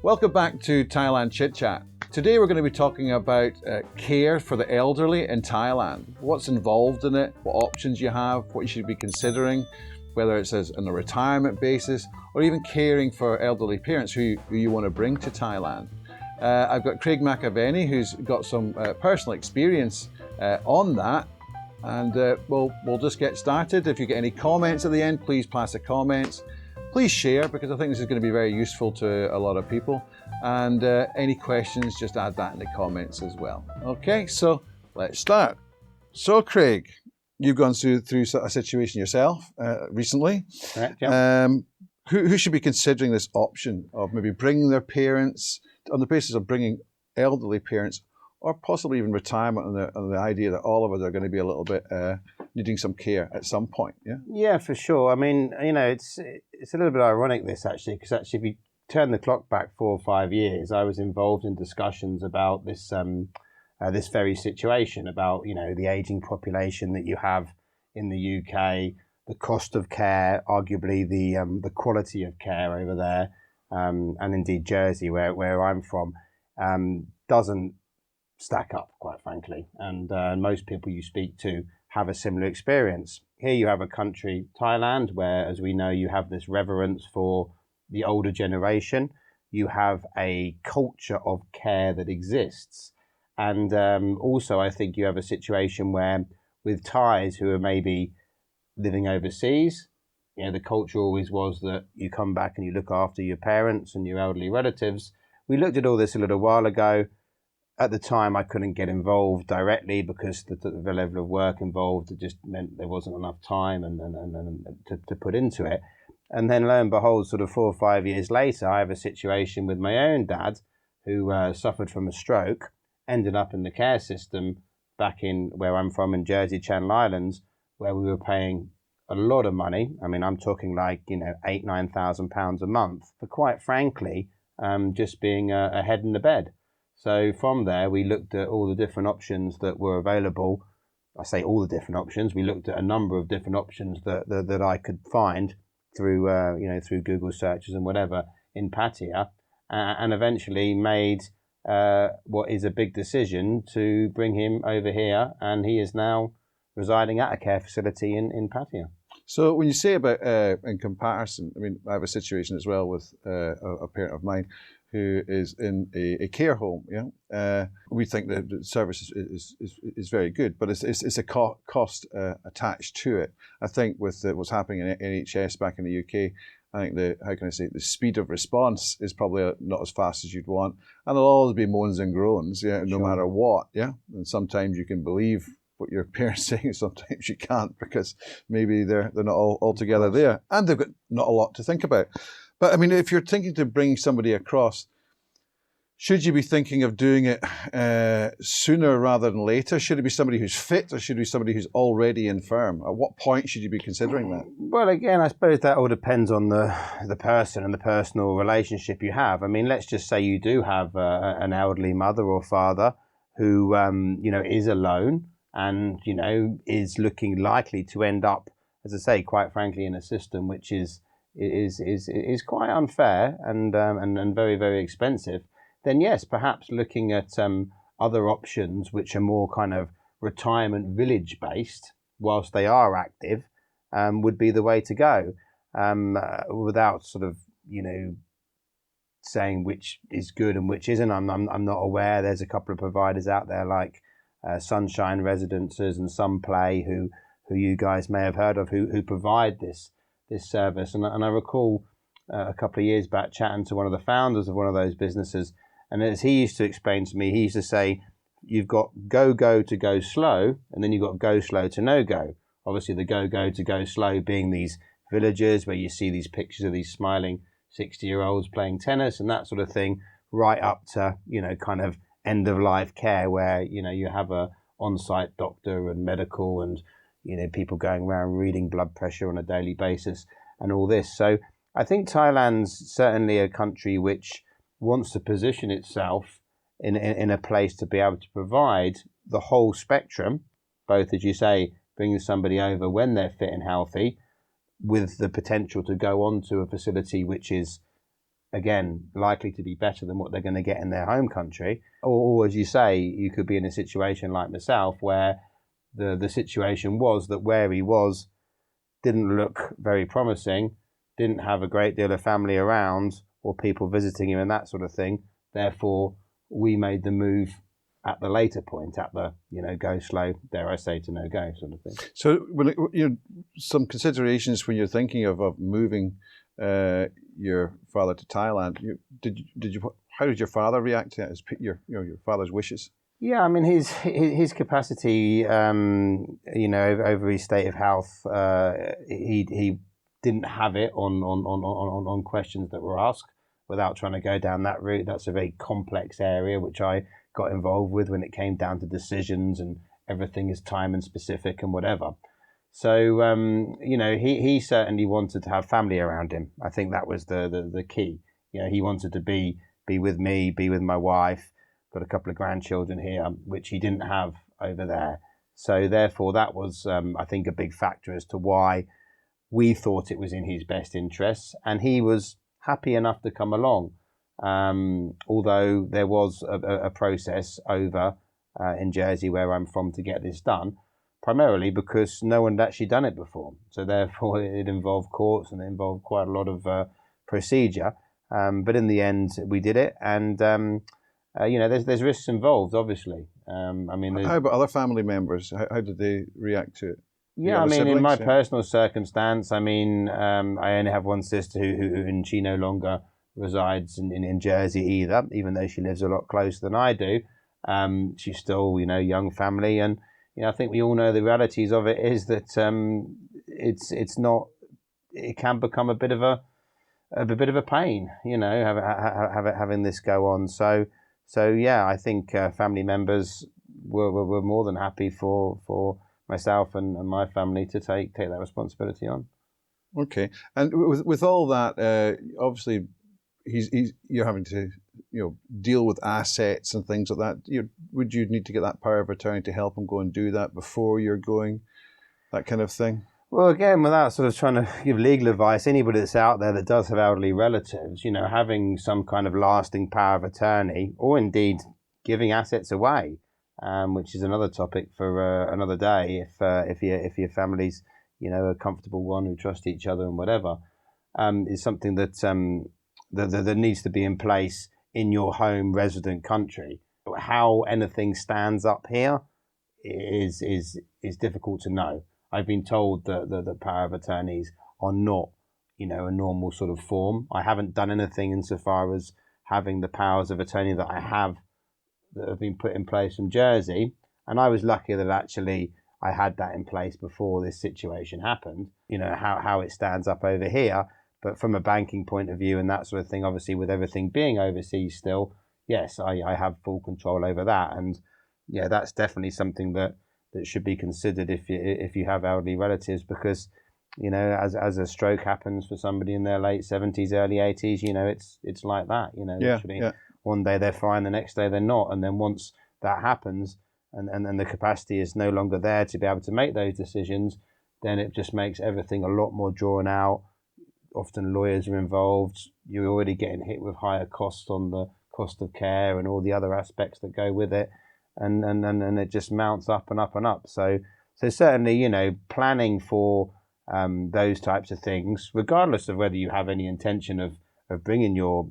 Welcome back to Thailand Chitchat. Today we're going to be talking about care for the elderly in Thailand. What's involved in it, what options you have, what you should be considering, whether it's on a retirement basis or even caring for elderly parents who you want to bring to Thailand. I've got Craig McAvenny, who's got some personal experience on that, and we'll just get started. If you get any comments at the end, please pass the comments. Please share, because I think this is going to be very useful to a lot of people. And any questions, just add that in the comments as well. Okay, so let's start. So Craig, you've gone through a situation yourself recently. Correct, yeah. Who should be considering this option of maybe bringing their parents, on the basis of bringing elderly parents, or possibly even retirement on the idea that all of us are going to be a little bit needing some care at some point, yeah? Yeah, for sure. I mean, it's a little bit ironic, this, actually, because actually if you turn the clock back 4 or 5 years, I was involved in discussions about this this very situation, about, the ageing population that you have in the UK, the cost of care, arguably the quality of care over there, and indeed Jersey, where I'm from, doesn't stack up, quite frankly. And most people you speak to have a similar experience. Here you have a country, Thailand, where, as we know, you have this reverence for the older generation. You have a culture of care that exists. And also, I think you have a situation where, with Thais who are maybe living overseas, the culture always was that you come back and you look after your parents and your elderly relatives. We looked at all this a little while ago. At the time, I couldn't get involved directly because the level of work involved, it just meant there wasn't enough time and to put into it. And then, lo and behold, sort of 4 or 5 years later, I have a situation with my own dad who suffered from a stroke, ended up in the care system back in where I'm from, in Jersey, Channel Islands, where we were paying a lot of money. I mean, I'm talking like, £8,000-9,000 a month for, quite frankly, just being a head in the bed. So from there, we looked at all the different options that were available. I say all the different options. We looked at a number of different options that I could find through through Google searches and whatever in Pattaya, and eventually made what is a big decision to bring him over here, and he is now residing at a care facility in Pattaya. So when you say about in comparison, I mean, I have a situation as well with a parent of mine who is in a care home. Yeah, we think that the service is very good, but it's a cost attached to it. I think with what's happening in NHS back in the UK, I think the speed of response is probably not as fast as you'd want, and there'll always be moans and groans, no Sure. matter what. Yeah, and sometimes you can believe what your parents saying, sometimes you can't, because maybe they're not all together there, and they've got not a lot to think about. But I mean, if you're thinking to bring somebody across, should you be thinking of doing it sooner rather than later? Should it be somebody who's fit, or should it be somebody who's already infirm? At what point should you be considering that? Well, again, I suppose that all depends on the person and the personal relationship you have. I mean, let's just say you do have an elderly mother or father who is alone and is looking likely to end up, as I say, quite frankly, in a system which is quite unfair and very, very expensive. Then yes, perhaps looking at other options which are more kind of retirement village based, whilst they are active, would be the way to go, without sort of saying which is good and which isn't. I'm not aware. There's a couple of providers out there like Sunshine Residences and Some Play who you guys may have heard of, who provide this service. And I recall a couple of years back chatting to one of the founders of one of those businesses. And as he used to explain to me, he used to say, you've got go to go slow, and then you've got go slow to no go. Obviously, the go to go slow being these villages where you see these pictures of these smiling 60-year-olds playing tennis and that sort of thing, right up to, kind of end of life care where, you have a on-site doctor and medical and, people going around reading blood pressure on a daily basis and all this. So I think Thailand's certainly a country which wants to position itself in a place to be able to provide the whole spectrum, both, as you say, bringing somebody over when they're fit and healthy, with the potential to go on to a facility which is again, likely to be better than what they're going to get in their home country. Or as you say, you could be in a situation like myself where the situation was that where he was didn't look very promising, didn't have a great deal of family around or people visiting him and that sort of thing. Therefore, we made the move at the later point, at the, go slow, dare I say, to no go sort of thing. So, when some considerations when you're thinking of moving your father to Thailand, how did your father react to it? Your father's wishes? Yeah, I mean his capacity, over his state of health, he didn't have it on questions that were asked without trying to go down that route. That's a very complex area which I got involved with when it came down to decisions, and everything is time and specific and whatever. So he certainly wanted to have family around him. I think that was the key. He wanted to be with me, be with my wife. Got a couple of grandchildren here, which he didn't have over there. So therefore, that was, I think, a big factor as to why we thought it was in his best interests. And he was happy enough to come along, although there was a process over in Jersey, where I'm from, to get this done, primarily because no one had actually done it before. So therefore, it involved courts and it involved quite a lot of procedure. But in the end, we did it. And there's risks involved, obviously. How about other family members? How did they react to it? Yeah, I mean, in my personal circumstance, I only have one sister and she no longer resides in Jersey either, even though she lives a lot closer than I do. She's still, young family, and I think we all know the realities of it is that it's not. It can become a bit of a pain, having this go on. So yeah, I think family members were more than happy for myself and my family to take that responsibility on. Okay, and with all that, obviously, you're having to deal with assets and things like that. Would you need to get that power of attorney to help him go and do that before you're going, that kind of thing? Well, again, without sort of trying to give legal advice, anybody that's out there that does have elderly relatives, having some kind of lasting power of attorney, or indeed giving assets away, which is another topic for another day. If your family's a comfortable one who trust each other and whatever, is something that needs to be in place in your home resident country. But how anything stands up here is difficult to know. I've been told that the power of attorneys are not, a normal sort of form. I haven't done anything insofar as having the powers of attorney that I have that have been put in place from Jersey. And I was lucky that actually I had that in place before this situation happened. How it stands up over here. But from a banking point of view and that sort of thing, obviously with everything being overseas still, yes, I have full control over that. And yeah, that's definitely something that should be considered if you have elderly relatives, because as a stroke happens for somebody in their late 70s, early 80s, it's like that. Literally, one day they're fine, the next day they're not, and then once that happens and the capacity is no longer there to be able to make those decisions, then it just makes everything a lot more drawn out. Often lawyers are involved. You're already getting hit with higher costs on the cost of care and all the other aspects that go with it. And it just mounts up and up and up. So certainly, planning for those types of things, regardless of whether you have any intention of bringing your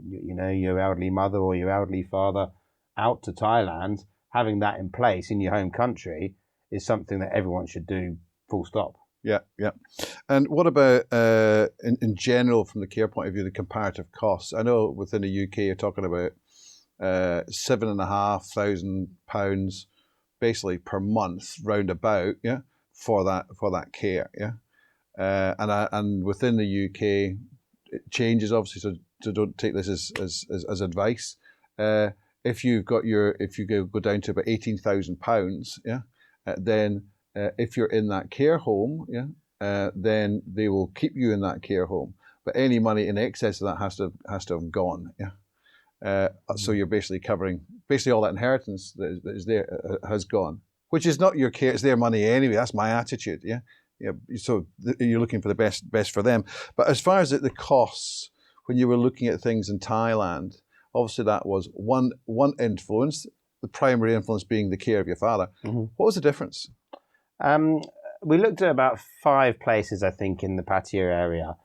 elderly mother or your elderly father out to Thailand, having that in place in your home country is something that everyone should do, full stop. Yeah. And what about, in general, from the care point of view, the comparative costs? I know within the UK, you're talking about £7,500 basically per month, roundabout, for that care, and within the UK, it changes obviously. So don't take this as advice. If you go down to about £18,000, then if you're in that care home, then they will keep you in that care home. But any money in excess of that has to have gone, So you're basically covering all that inheritance that is there has gone, which is not your care; it's their money anyway. That's my attitude, So you're looking for the best for them. But as far as the costs, when you were looking at things in Thailand, obviously that was one influence, the primary influence being the care of your father. Mm-hmm. What was the difference? We looked at about 5 places, I think, in the Pattaya area.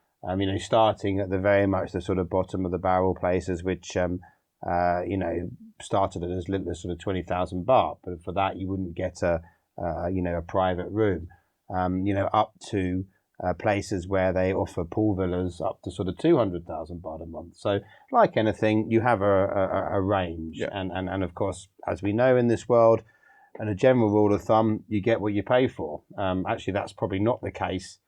Starting at the very much the sort of bottom of the barrel places, which started at as little as sort of 20,000 baht, but for that you wouldn't get a private room. Up to places where they offer pool villas up to sort of 200,000 baht a month. So, like anything, you have a range, yeah. and of course, as we know in this world, and a general rule of thumb, you get what you pay for. Actually, that's probably not the case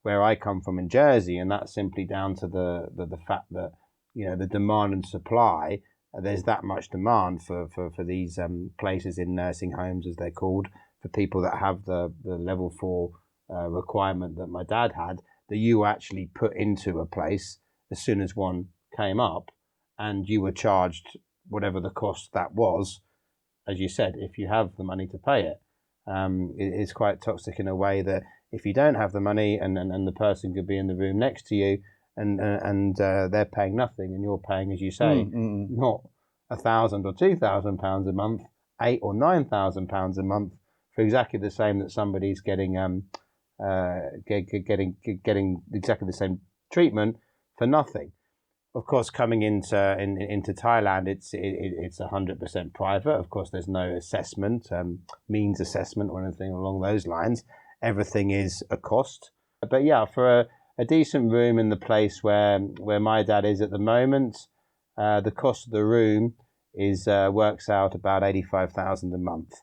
where I come from in Jersey, and that's simply down to the fact that the demand and supply. There's that much demand for these places in nursing homes, as they're called, for people that have the level 4 requirement that my dad had, that you actually put into a place as soon as one came up, and you were charged whatever the cost that was, as you said, if you have the money to pay it. It is quite toxic in a way that if you don't have the money and the person could be in the room next to you and they're paying nothing and you're paying, as you say, not £1,000 or £2,000 a month, £8,000 or £9,000 a month for exactly the same that somebody's getting getting exactly the same treatment for nothing. Of course, coming into Thailand, it's 100% private. Of course, there's no assessment, means assessment or anything along those lines. Everything is a cost. But yeah, for a decent room in the place where my dad is at the moment, the cost of the room is works out about 85,000 a month.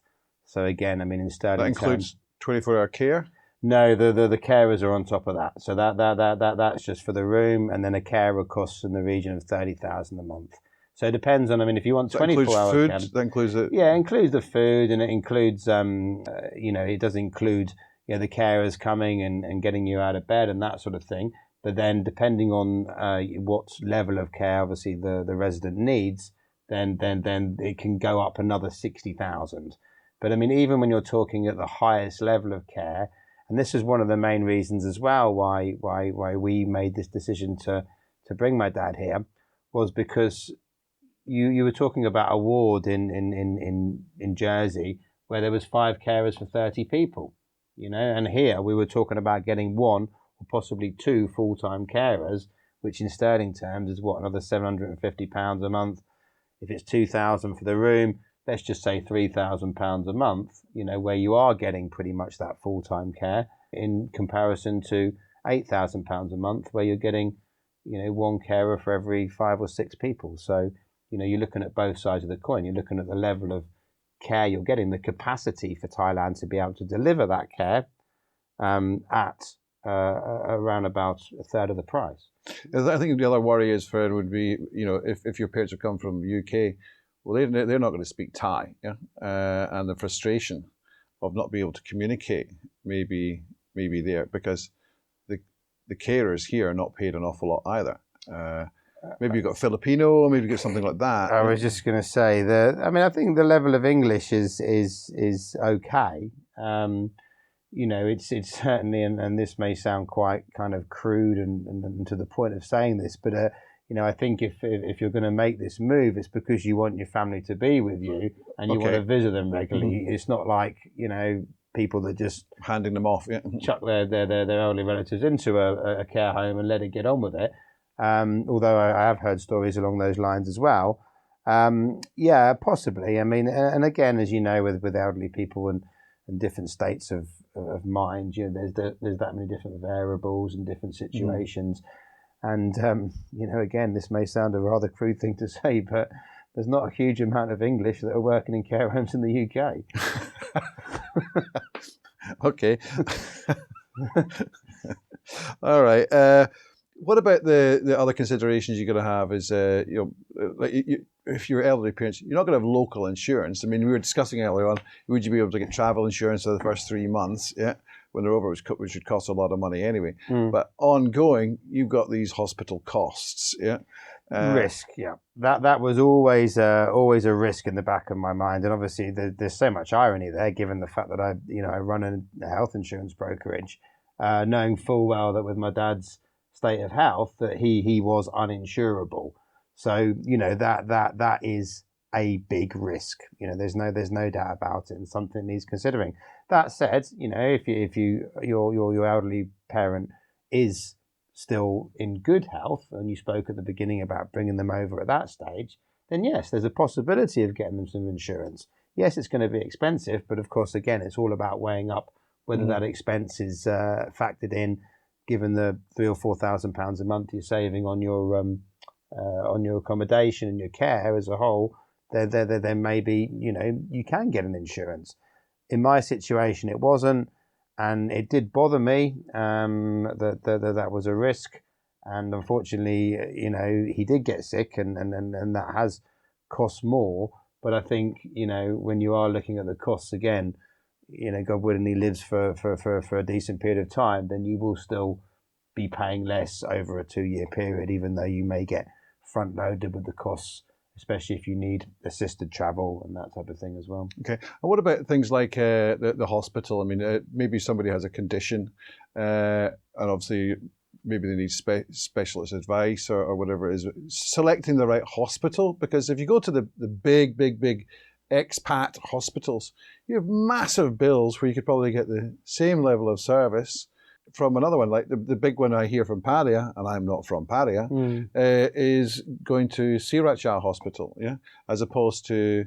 So again, in sterling that includes 24-hour care. No, the carers are on top of that. So that's just for the room, and then a carer costs in the region of 30,000 a month. So it depends on. If you want 24-hour food, care, that includes it. Yeah, it includes the food, and it includes it does include the carers coming and getting you out of bed and that sort of thing. But then depending on what level of care, obviously the resident needs, then it can go up another 60,000. But even when you're talking at the highest level of care. And this is one of the main reasons as well why we made this decision to bring my dad here, was because you were talking about a ward in Jersey where there was 5 carers for 30 people, and here we were talking about getting 1 or possibly 2 full-time carers, which in sterling terms is another £750 a month. If it's 2,000 for the room, let's just say £3,000 a month, where you are getting pretty much that full-time care, in comparison to £8,000 a month, where you're getting, 1 carer for every 5 or 6 people. So, you're looking at both sides of the coin. You're looking at the level of care you're getting, the capacity for Thailand to be able to deliver that care at around about a third of the price. I think the other worry is, Fred, would be, if your parents have come from the UK, well, they're not going to speak Thai, yeah, and the frustration of not being able to communicate may be there, because the carers here are not paid an awful lot either. Maybe you've got Filipino, maybe you've got something like that. I was just going to say that. I think the level of English is okay. It's certainly, and this may sound quite kind of crude and to the point of saying this, but I think if you're going to make this move, it's because you want your family to be with you and you want to visit them regularly. Mm-hmm. It's not like, people that just handing them off, chuck their elderly relatives into a care home and let it get on with it. Although I have heard stories along those lines as well. Yeah, possibly. And again, as you know, with elderly people and different states of mind, there's that many different variables and different situations. And, again, this may sound a rather crude thing to say, but there's not a huge amount of English that are working in care homes in the UK. Okay. All right. What about the other considerations you're going to have is, if you're elderly parents, you're not going to have local insurance. We were discussing earlier on, would you be able to get travel insurance for the first 3 months? Yeah. When they're over, which would cost a lot of money anyway. But ongoing, you've got these hospital costs, yeah. Risk, yeah. That was always a risk in the back of my mind, and obviously there's so much irony there, given the fact that I run a health insurance brokerage, knowing full well that with my dad's state of health that he was uninsurable. So that is a big risk. There's no doubt about it, and something he's considering. That said, if your elderly parent is still in good health, and you spoke at the beginning about bringing them over at that stage, then yes, there's a possibility of getting them some insurance. Yes, it's going to be expensive, but of course, again, it's all about weighing up whether that expense is factored in, given the £3,000 or £4,000 a month you're saving on your accommodation and your care as a whole. Then maybe you can get an insurance. In my situation, it wasn't, and it did bother me that was a risk. And unfortunately, he did get sick, and that has cost more. But I think when you are looking at the costs again, God willing he lives for a decent period of time, then you will still be paying less over a 2-year period, even though you may get front loaded with the costs, especially if you need assisted travel and that type of thing as well. Okay. And what about things like the hospital? I mean, maybe somebody has a condition, and obviously maybe they need specialist advice or whatever it is. Selecting the right hospital, because if you go to the big expat hospitals, you have massive bills where you could probably get the same level of service from another one. Like the big one I hear from Paria, and I'm not from Paria, is going to Sriracha Hospital, as opposed to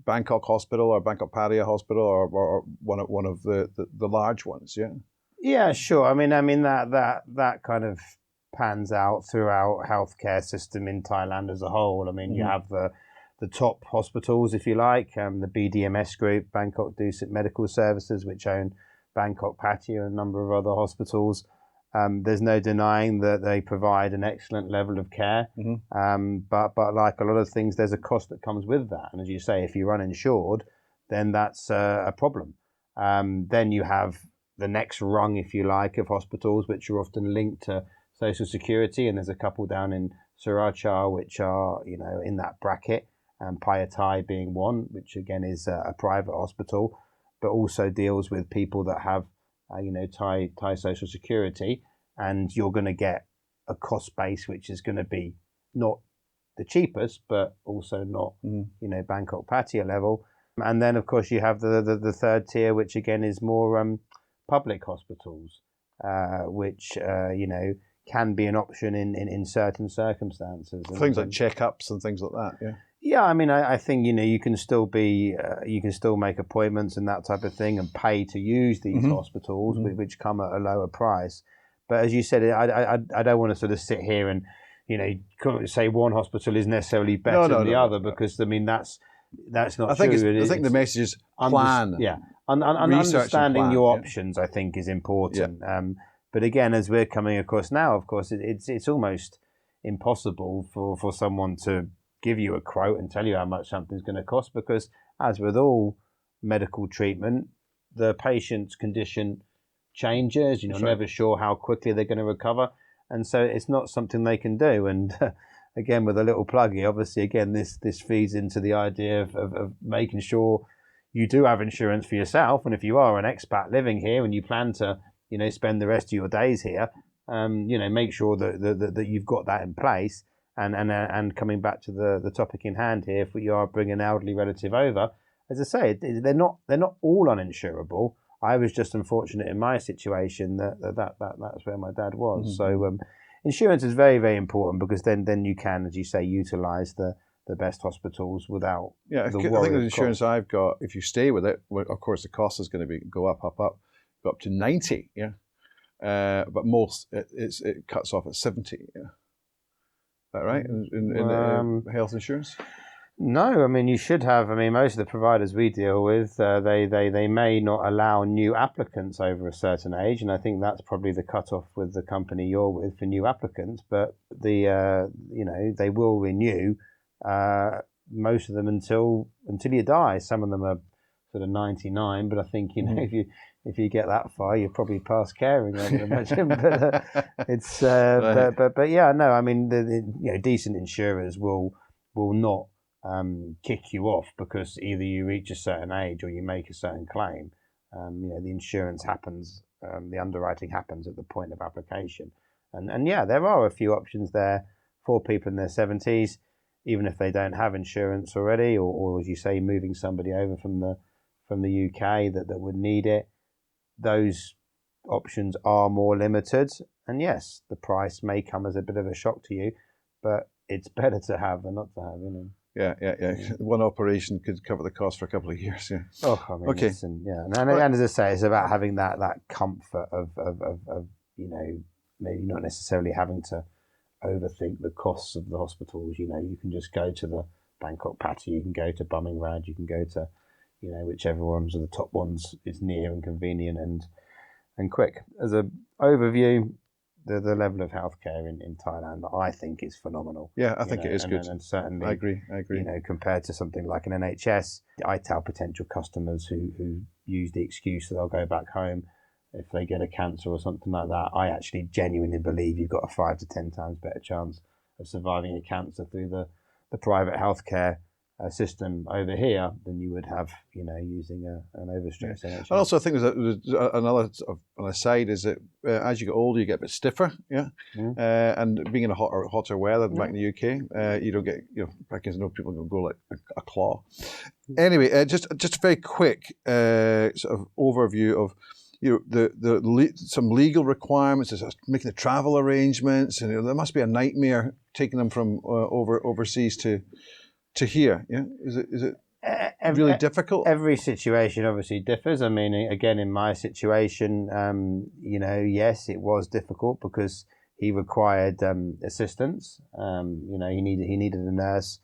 Bangkok Hospital or Bangkok Paria Hospital or one of the large ones. Yeah, sure. I mean that kind of pans out throughout healthcare system in Thailand as a whole. I mean, you have the top hospitals, if you like, the BDMS group, Bangkok Dusit Medical Services, which own Bangkok Pattaya and a number of other hospitals. There's no denying that they provide an excellent level of care. But like a lot of things, there's a cost that comes with that. And as you say, if you're uninsured, then that's a problem. Then you have the next rung, if you like, of hospitals, which are often linked to Social Security. And there's a couple down in Sriracha, which are, in that bracket, and Payatai being one, which again is a private hospital, but also deals with people that have, Thai Social Security, and you're going to get a cost base which is going to be not the cheapest, but also not, Bangkok Pattaya level. And then, of course, you have the third tier, which again is more public hospitals, which, can be an option in certain circumstances. Things like checkups and things like that, Yeah, I mean, I think you can still make appointments and that type of thing, and pay to use these hospitals, which come at a lower price. But as you said, I don't want to sort of sit here and say one hospital is necessarily better than the other, because I mean that's not true. I think the message is plan. Understanding your options, I think, is important. But again, as we're coming across now, of course, it's almost impossible for someone to give you a quote and tell you how much something's going to cost, because as with all medical treatment, the patient's condition changes. You're never sure how quickly they're going to recover, and so it's not something they can do. And again, with a little plug here, obviously, again, this feeds into the idea of making sure you do have insurance for yourself, and if you are an expat living here and you plan to spend the rest of your days here, make sure that you've got that in place. And coming back to the topic in hand here, if you are bringing an elderly relative over, as I say, they're not all uninsurable. I was just unfortunate in my situation that's where my dad was. So insurance is very, very important, because then you can, as you say, utilise the best hospitals without I think the insurance I've got, if you stay with it, of course the cost is going to go up to 90, but most it cuts off at 70. Is that right? In health insurance? No, I mean, you should have. I mean, most of the providers we deal with, they may not allow new applicants over a certain age, and I think that's probably the cutoff with the company you're with for new applicants. But they will renew most of them until you die. Some of them are sort of 99, but I think if you get that far, you're probably past caring, I would imagine. But it's but yeah, no, I mean, decent insurers will not kick you off because either you reach a certain age or you make a certain claim. The insurance happens, the underwriting happens at the point of application, And yeah, there are a few options there for people in their 70s, even if they don't have insurance already, or as you say, moving somebody over from the UK that would need it. Those options are more limited, and yes, the price may come as a bit of a shock to you, but it's better to have than not to have, you know. Yeah. One operation could cover the cost for a couple of years. Yeah. Oh, I mean, Okay. And as I say, it's about having that comfort of you know, maybe not necessarily having to overthink the costs of the hospitals. You know, you can just go to the Bangkok Patty, you can go to Bummingrad, you can go to, you know, whichever ones are the top ones is near and convenient and quick. As an overview, the level of healthcare in Thailand, I think, is phenomenal. Yeah, I think it is good. And certainly, I agree. You know, compared to something like an NHS, I tell potential customers who use the excuse that they'll go back home if they get a cancer or something like that. I actually genuinely believe you've got a 5 to 10 times better chance of surviving a cancer through the private healthcare system over here than you would have, you know, using an overstretched NHS. And also, I think there's another sort of an aside is that as you get older, you get a bit stiffer, and being in a hotter weather than back in the UK, you don't get, you know, back in, people go like a claw. Anyway, just a very quick sort of overview of, you know, some legal requirements, making the travel arrangements, and, you know, there must be a nightmare taking them from overseas to here. Yeah, is it really difficult? Every situation obviously differs. I mean, again, in my situation, you know, yes, it was difficult because he required assistance. You know, he needed a nurse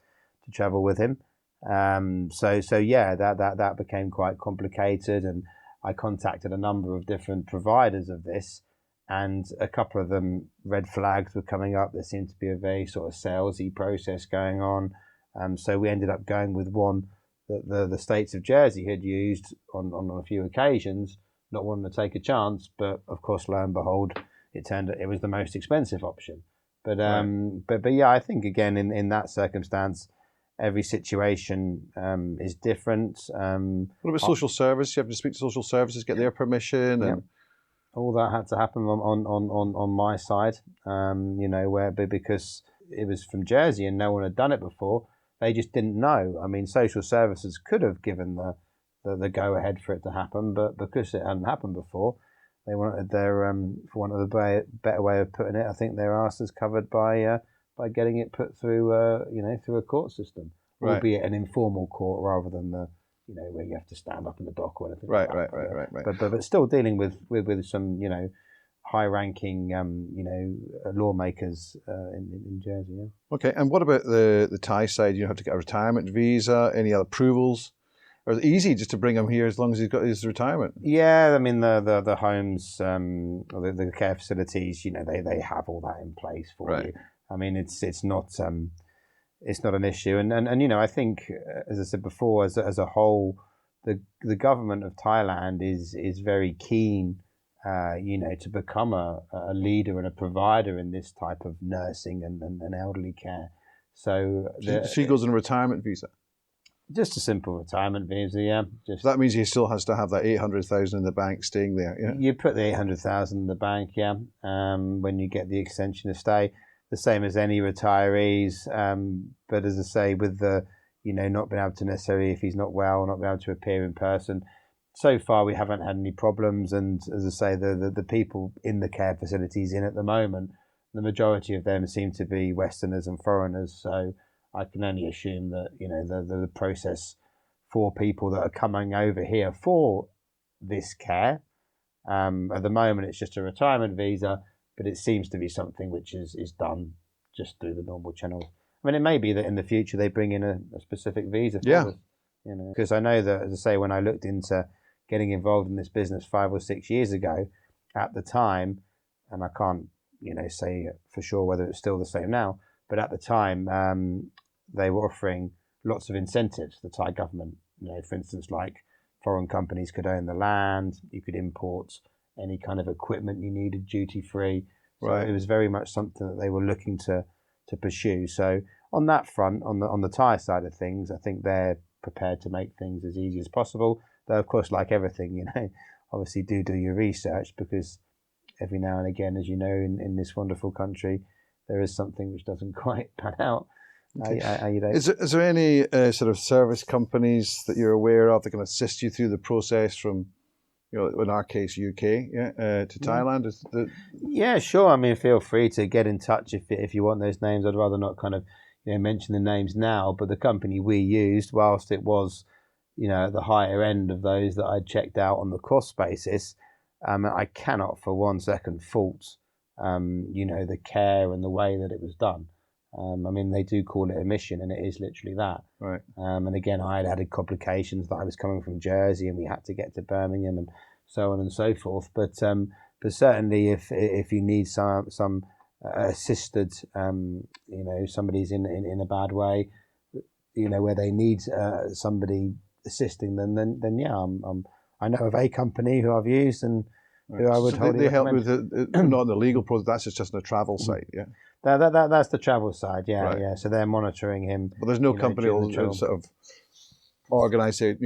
to travel with him. So yeah, that became quite complicated, and I contacted a number of different providers of this, and a couple of them, red flags were coming up. There seemed to be a very sort of salesy process going on. So we ended up going with one that the States of Jersey had used on a few occasions, not wanting to take a chance. But of course, lo and behold, it turned out it was the most expensive option. But but yeah, I think again in that circumstance, every situation is different. What about social service? You have to speak to social services, get their permission, and all that had to happen on my side. You know, because it was from Jersey and no one had done it before. They just didn't know. I mean, social services could have given the go ahead for it to happen, but because it hadn't happened before, they wanted their, for want of a better way of putting it, I think their arse is covered by getting it put through, you know, through a court system, albeit an informal court rather than the, you know, where you have to stand up in the dock or anything. Right. But still dealing with some, you know, high-ranking, you know, lawmakers in Jersey. Yeah. Okay, and what about the Thai side? You have to get a retirement visa, any other approvals? Or is it easy just to bring him here as long as he's got his retirement? Yeah, I mean the homes, or the care facilities, you know, they have all that in place for you. I mean, it's not an issue, and you know, I think, as I said before, as a whole, the government of Thailand is very keen, you know, to become a leader and a provider in this type of nursing and elderly care. So he goes on a retirement visa. Just a simple retirement visa, yeah. So that means he still has to have that 800,000 in the bank staying there. Yeah. You put the 800,000 in the bank, yeah. When you get the extension of stay, the same as any retirees. But as I say, with the, you know, not being able to necessarily, if he's not well, not being able to appear in person. So far, we haven't had any problems, and as I say, the people in the care facilities at the moment, the majority of them seem to be Westerners and foreigners. So I can only assume that, you know, the process for people that are coming over here for this care, at the moment it's just a retirement visa, but it seems to be something which is done just through the normal channels. I mean, it may be that in the future they bring in a specific visa for us, you know, because I know that, as I say, when I looked into getting involved in this business 5 or 6 years ago, at the time, and I can't, you know, say for sure whether it's still the same now, but at the time, they were offering lots of incentives, the Thai government, you know, for instance, like foreign companies could own the land, you could import any kind of equipment you needed duty free. So it was very much something that they were looking to pursue. So on that front, on the Thai side of things, I think they're prepared to make things as easy as possible. Though, of course, like everything, you know, obviously do your research, because every now and again, as you know, in this wonderful country, there is something which doesn't quite pan out. Okay. You know. Is there any sort of service companies that you're aware of that can assist you through the process from, in our case, UK, to Thailand? Yeah, sure. I mean, feel free to get in touch if you want those names. I'd rather not kind of mention the names now, but the company we used, whilst it was at the higher end of those that I'd checked out on the cost basis, I cannot for 1 second fault the care and the way that it was done. I mean, they do call it a mission, and it is literally that. Right. And again, I had added complications that I was coming from Jersey, and we had to get to Birmingham, and so on and so forth. But certainly, if you need some assisted, somebody's in a bad way, where they need somebody assisting them, then yeah, I know of a company who I've used and who I would wholly recommend. They help with not in the legal process. That's just on the travel side, yeah. That's the travel side, yeah, right. yeah. So they're monitoring him. But there's no company will sort of organise it.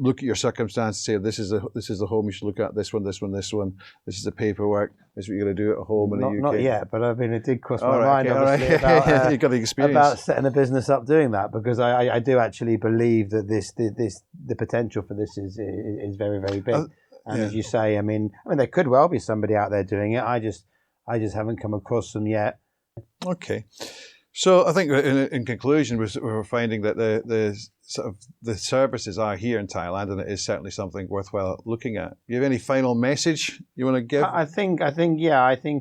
Look at your circumstances. Say this is the home you should look at. This one. This is the paperwork. This is what you're going to do at home in the UK. Not yet, but I mean, it did cross my mind. Okay, obviously, about, you got the experience about setting a business up doing that, because I do actually believe that the potential for this is very, very big. And as you say, I mean, there could well be somebody out there doing it. I just haven't come across them yet. Okay. So I think in conclusion, we're finding that the services are here in Thailand, and it is certainly something worthwhile looking at. Do you have any final message you want to give? I think the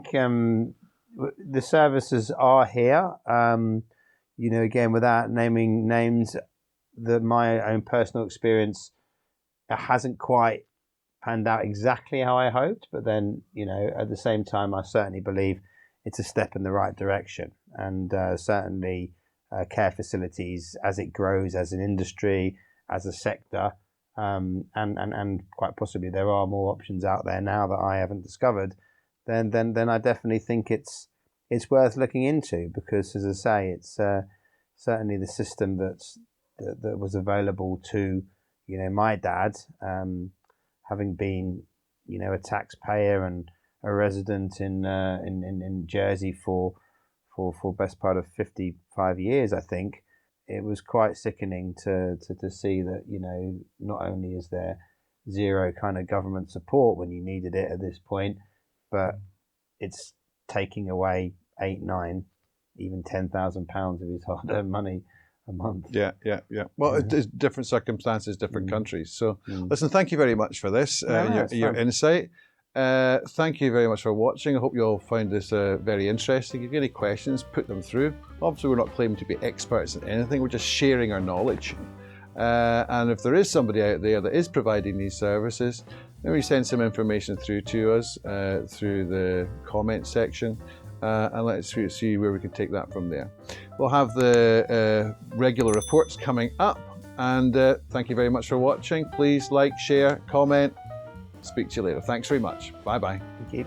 services are here. Again, without naming names, my own personal experience hasn't quite panned out exactly how I hoped, but then at the same time, I certainly believe it's a step in the right direction, and certainly care facilities, as it grows as an industry, as a sector, and quite possibly there are more options out there now that I haven't discovered, then I definitely think it's worth looking into, because, as I say, it's certainly the system that was available to my dad, having been a taxpayer and a resident in Jersey for best part of 55 years, I think. It was quite sickening to see that not only is there zero kind of government support when you needed it at this point, but it's taking away 8, 9, even £10,000 of his hard-earned money a month. Yeah. Well, it's different circumstances, different countries. So, listen, thank you very much for this, your insight. Thank you very much for watching. I hope you all found this very interesting. If you have any questions, put them through. Obviously, we're not claiming to be experts in anything. We're just sharing our knowledge. And if there is somebody out there that is providing these services, maybe send some information through to us through the comment section. And let's see where we can take that from there. We'll have the regular reports coming up. And thank you very much for watching. Please like, share, comment. Speak to you later. Thanks very much. Bye-bye. Thank you.